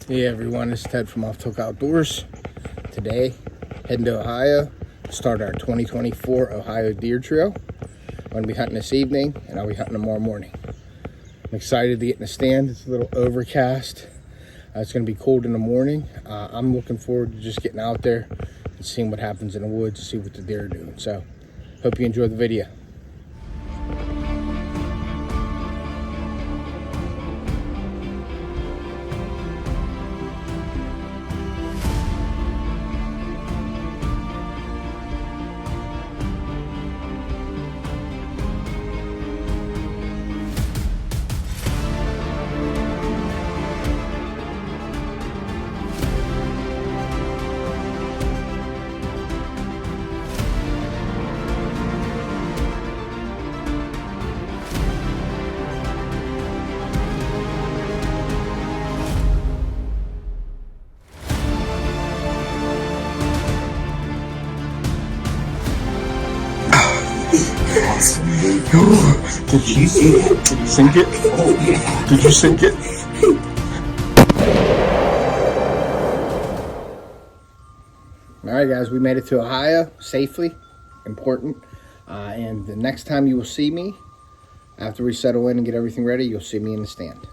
Hey everyone, it's Ted from OFFTHEHOOK Outdoors. Today, heading to Ohio to start our 2024 Ohio Deer Trail. I'm going to be hunting this evening, and I'll be hunting tomorrow morning. I'm excited to get in the stand. It's a little overcast. It's going to be cold in the morning. I'm looking forward to just getting out there and seeing what happens in the woods, see what the deer are doing. So, hope you enjoy the video. Did you see it? Did you sink it? Oh, yeah. Did you sink it? Alright guys, we made it to Ohio safely. Important. And the next time you will see me, after we settle in and get everything ready, you'll see me in the stand.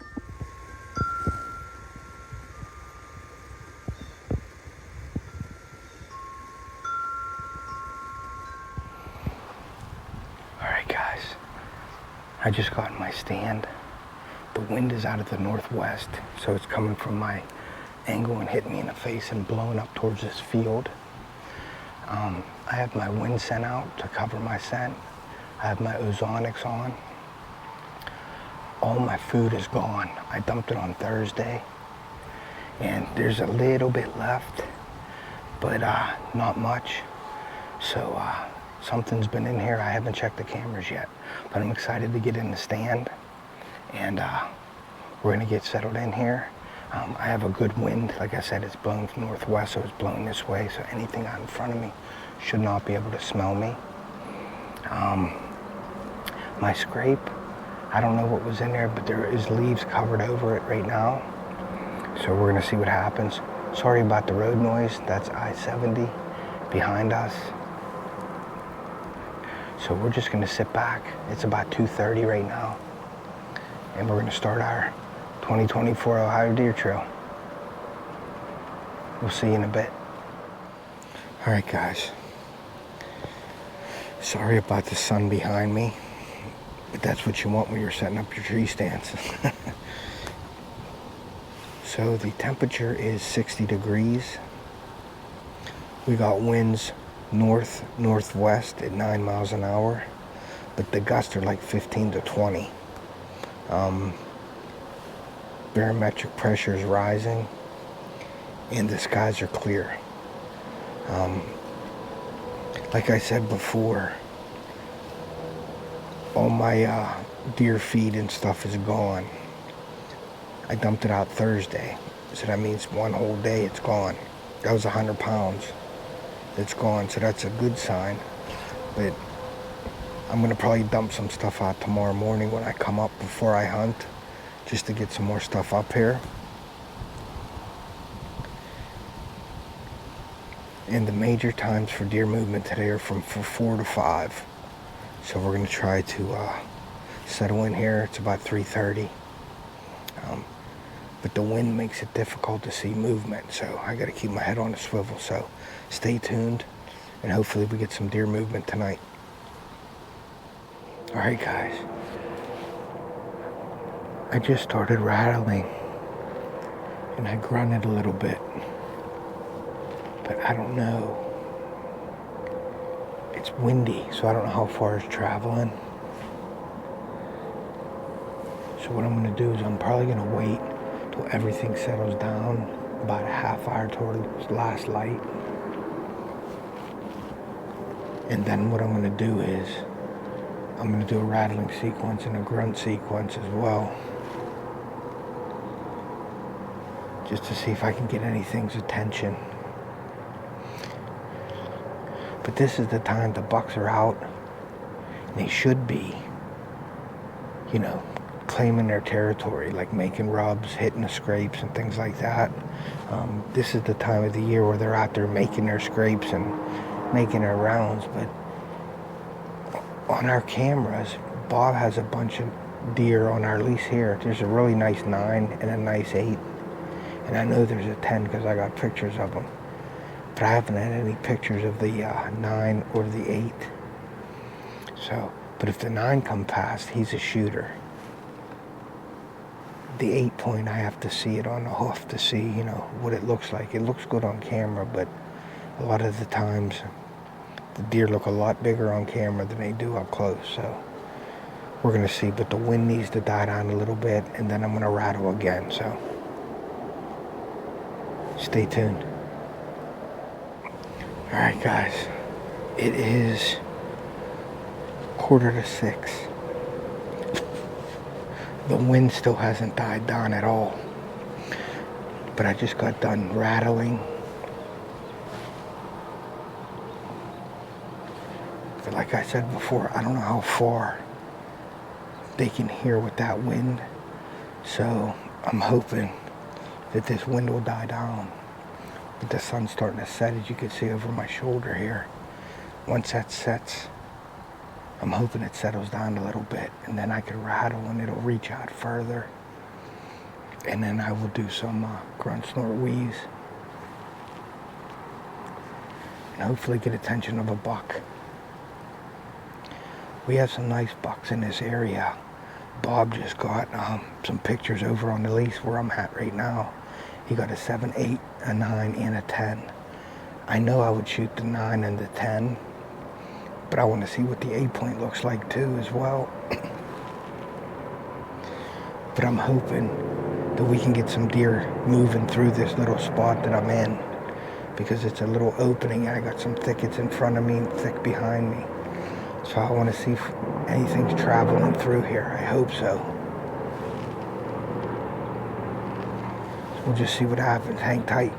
Alright guys, I just got in my stand. The wind is out of the northwest, so it's coming from my angle and hitting me in the face and blowing up towards this field. I have my wind scent out to cover my scent. I have my ozonics on. All my food is gone. I dumped it on Thursday, and there's a little bit left, but not much. So something's been in here. I haven't checked the cameras yet, but I'm excited to get in the stand, and we're gonna get settled in here. I have a good wind. Like I said, it's blowing from northwest, so it's blowing this way, so anything out in front of me should not be able to smell me. My scrape, I don't know what was in there, but there is leaves covered over it right now, so we're gonna see what happens. Sorry about the road noise. That's I-70 behind us. So we're just gonna sit back. It's about 2:30 right now, and we're gonna start our 2024 Ohio Deer Trail. We'll see you in a bit. All right, guys. Sorry about the sun behind me, but that's what you want when you're setting up your tree stands. So the temperature is 60 degrees. We got winds north-northwest at 9 miles an hour, but the gusts are like 15 to 20. Barometric pressure is rising, and the skies are clear. Like I said before, all my deer feed and stuff is gone. I dumped it out Thursday, so that means one whole day it's gone. That was 100 pounds. It's gone, so that's a good sign. But I'm gonna probably dump some stuff out tomorrow morning when I come up before I hunt, just to get some more stuff up here. And the major times for deer movement today are from 4 to 5. So we're gonna try to settle in here. It's about 3:30. But the wind makes it difficult to see movement, so I gotta keep my head on a swivel. So stay tuned, and hopefully we get some deer movement tonight. All right, guys. I just started rattling, and I grunted a little bit, but I don't know. It's windy, so I don't know how far it's traveling. So what I'm gonna do is I'm probably gonna wait till everything settles down, about a half hour toward last light. And then what I'm gonna do is I'm gonna do a rattling sequence and a grunt sequence as well, just to see if I can get anything's attention. But this is the time the bucks are out. They should be, claiming their territory, like making rubs, hitting the scrapes and things like that. This is the time of the year where they're out there making their scrapes and making their rounds. But on our cameras, Bob has a bunch of deer on our lease here. There's a really nice 9 and a nice 8. And I know there's a 10 because I got pictures of them. But I haven't had any pictures of the 9 or the 8. So, but if the 9 come past, he's a shooter. The 8 point, I have to see it on the hoof to see, you know, what it looks like. It looks good on camera, but a lot of the times the deer look a lot bigger on camera than they do up close. So we're going to see, but the wind needs to die down a little bit, and then I'm going to rattle again. So stay tuned. All right, guys, it is 5:45. The wind still hasn't died down at all, but I just got done rattling. But like I said before, I don't know how far they can hear with that wind, so I'm hoping that this wind will die down. But the sun's starting to set, as you can see over my shoulder here. Once that sets, I'm hoping it settles down a little bit, and then I can rattle and it'll reach out further. And then I will do some grunt, snort, wheeze, and hopefully get attention of a buck. We have some nice bucks in this area. Bob just got some pictures over on the lease where I'm at right now. He got a 7, 8, a 9, and a 10. I know I would shoot the 9 and the 10, but I want to see what the 8 point looks like too as well. But I'm hoping that we can get some deer moving through this little spot that I'm in, because it's a little opening and I got some thickets in front of me and thick behind me. So I want to see if anything's traveling through here. I hope so. We'll just see what happens. Hang tight.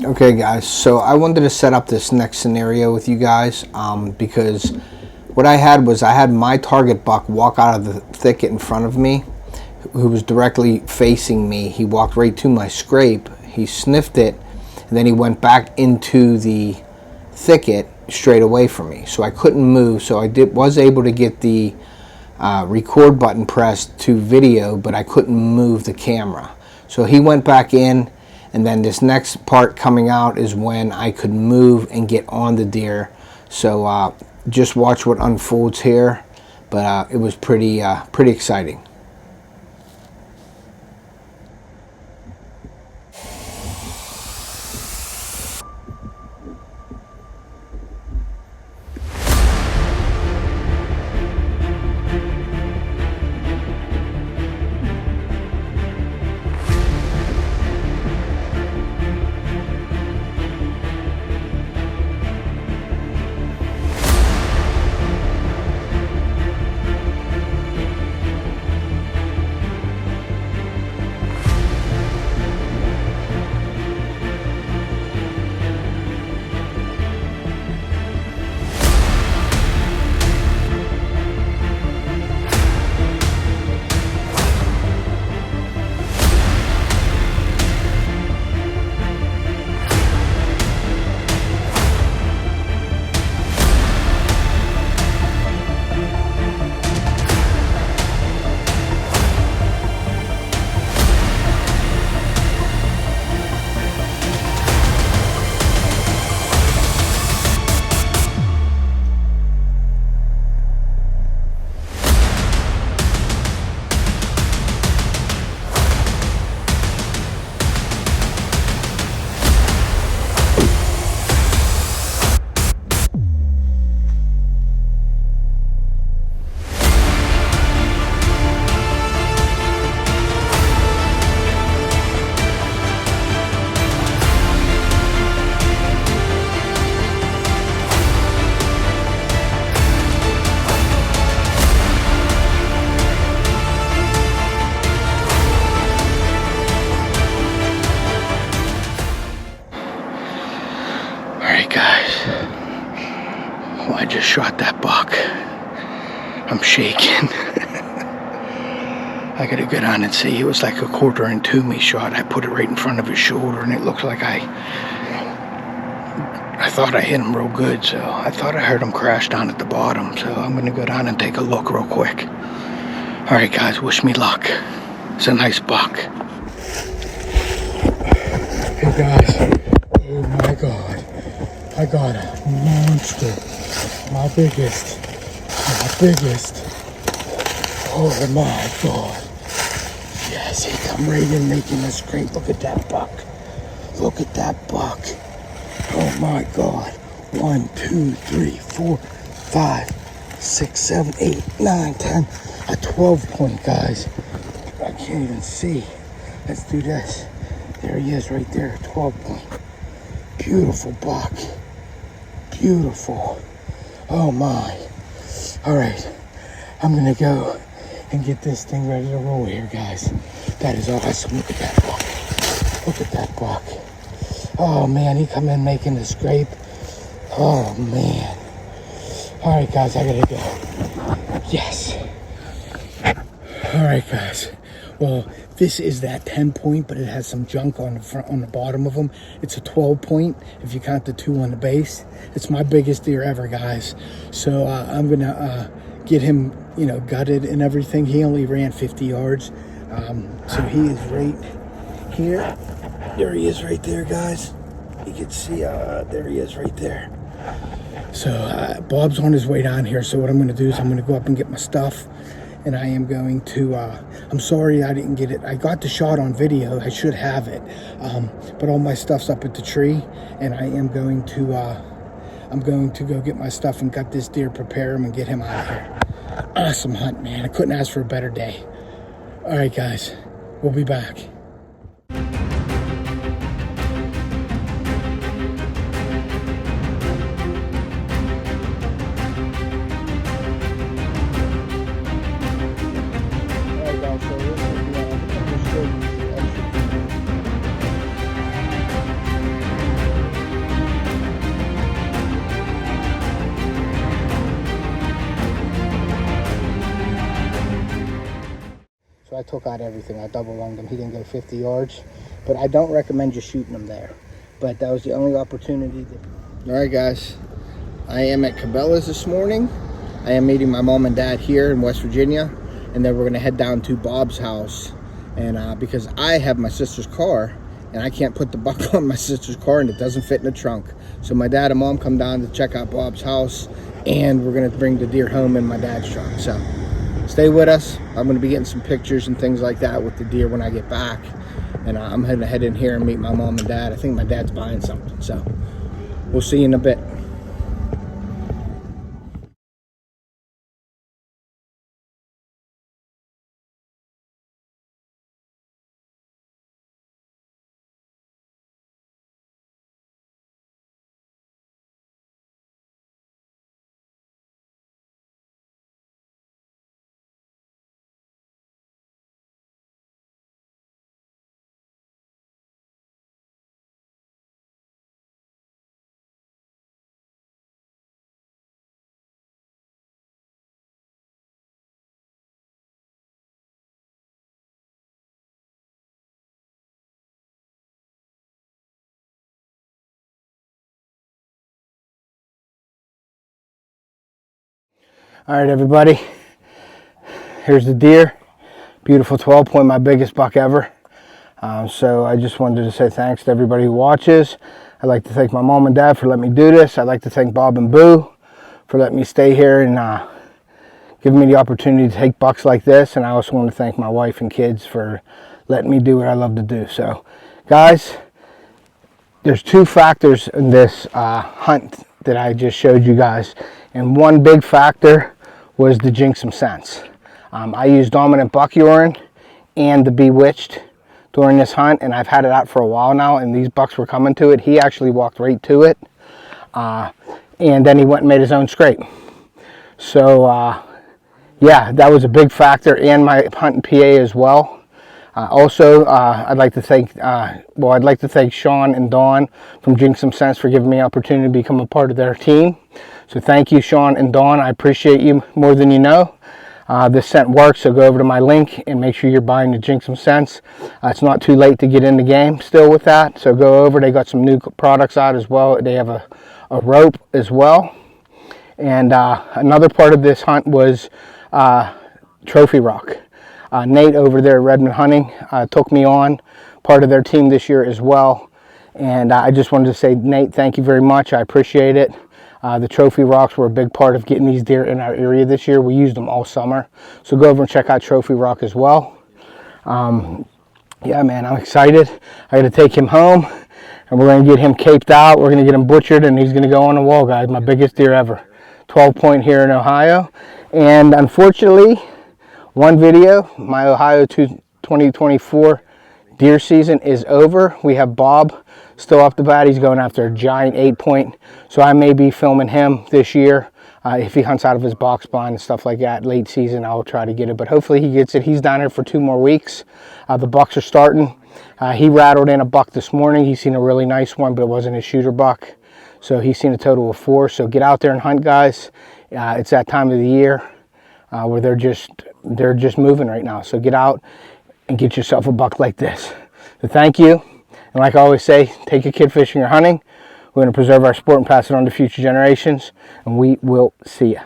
Okay guys, so I wanted to set up this next scenario with you guys because what I had was I had my target buck walk out of the thicket in front of me, who was directly facing me. He walked right to my scrape, he sniffed it, and then he went back into the thicket straight away from me. So I couldn't move, so I was able to get the record button pressed to video, but I couldn't move the camera. So he went back in, and then this next part coming out is when I could move and get on the deer. So just watch what unfolds here, but it was pretty exciting. Well, I just shot that buck. I'm shaking. I gotta go down and see. It was like a 1/4 me shot. I put it right in front of his shoulder, and it looked like I thought I hit him real good. So I thought I heard him crash down at the bottom. So I'm gonna go down and take a look real quick. All right, guys, wish me luck. It's a nice buck. Hey guys, oh my God, I got a monster. My biggest. Oh my God. Yes, he come right in making a scrape. Look at that buck. Look at that buck. Oh my God. 1, 2, 3, 4, 5, 6, 7, 8, 9, 10. A 12 point, guys. I can't even see. Let's do this. There he is right there, 12 point. Beautiful buck. Beautiful. Oh my. All right. I'm gonna go and get this thing ready to roll here, guys. That is awesome. Look at that buck. Look at that buck. Oh man, he come in making the scrape. Oh man. All right, guys, I gotta go. Yes. All right, guys. Well, this is that 10 point, but it has some junk on the front, on the bottom of them. It's a 12 point if you count the 2 on the base. It's my biggest deer ever, guys. So I'm gonna get him, you know, gutted and everything. He only ran 50 yards. So he is right here. There he is right there, guys. You can see, there he is right there. So Bob's on his way down here. So what I'm gonna do is I'm gonna go up and get my stuff. And I am going to, I'm sorry I didn't get it. I got the shot on video. I should have it. But all my stuff's up at the tree. And I am going to, I'm going to go get my stuff and gut this deer, prepare him, and get him out of here. Awesome hunt, man. I couldn't ask for a better day. All right, guys. We'll be back. So I took out everything. I double lunged him. He didn't go 50 yards. But I don't recommend just shooting him there. But that was the only opportunity. All right, guys. I am at Cabela's this morning. I am meeting my mom and dad here in West Virginia. And then we're going to head down to Bob's house. And because I have my sister's car, and I can't put the buck on my sister's car, and it doesn't fit in the trunk. So my dad and mom come down to check out Bob's house, and we're going to bring the deer home in my dad's truck. So stay with us. I'm going to be getting some pictures and things like that with the deer when I get back. And I'm going to head in here and meet my mom and dad. I think my dad's buying something. So we'll see you in a bit. All right, everybody. Here's the deer. Beautiful 12 point, my biggest buck ever. So I just wanted to say thanks to everybody who watches. I'd like to thank my mom and dad for letting me do this. I'd like to thank Bob and Boo for letting me stay here and giving me the opportunity to take bucks like this. And I also want to thank my wife and kids for letting me do what I love to do. So, guys, there's two factors in this hunt that I just showed you guys. And one big factor was the jinx some sense. I used dominant buck urine and the bewitched during this hunt, and I've had it out for a while now, and these bucks were coming to it. He actually walked right to it, and then he went and made his own scrape. So yeah, that was a big factor, and my hunting PA as well. Also, I'd like to thank Sean and Dawn from Jinx Some Sense for giving me the opportunity to become a part of their team. So thank you, Sean and Dawn. I appreciate you more than you know. This scent works, so go over to my link and make sure you're buying the Jinx Some Sense. It's not too late to get in the game still with that, so go over. They got some new products out as well. They have a rope as well. And another part of this hunt was trophy rock. Nate over there at Redmond Hunting took me on, part of their team this year as well. And I just wanted to say, Nate, thank you very much. I appreciate it. The trophy rocks were a big part of getting these deer in our area this year. We used them all summer. So go over and check out Trophy Rock as well. Yeah, man, I'm excited. I got to take him home, and we're going to get him caped out. We're going to get him butchered, and he's going to go on the wall, guys. My biggest deer ever. 12 point here in Ohio. And unfortunately, one video, my Ohio 2024 deer season is over. We have Bob still off the bat. He's going after a giant 8 point. So I may be filming him this year. If he hunts out of his box blind and stuff like that late season, I'll try to get it. But hopefully he gets it. He's down here for 2 more weeks. The bucks are starting. He rattled in a buck this morning. He's seen a really nice one, but it wasn't a shooter buck. So he's seen a total of 4. So get out there and hunt, guys. It's that time of the year where they're just moving right now. So get out and get yourself a buck like this. So thank you. And like I always say, take your kid fishing or hunting. We're going to preserve our sport and pass it on to future generations. And we will see you.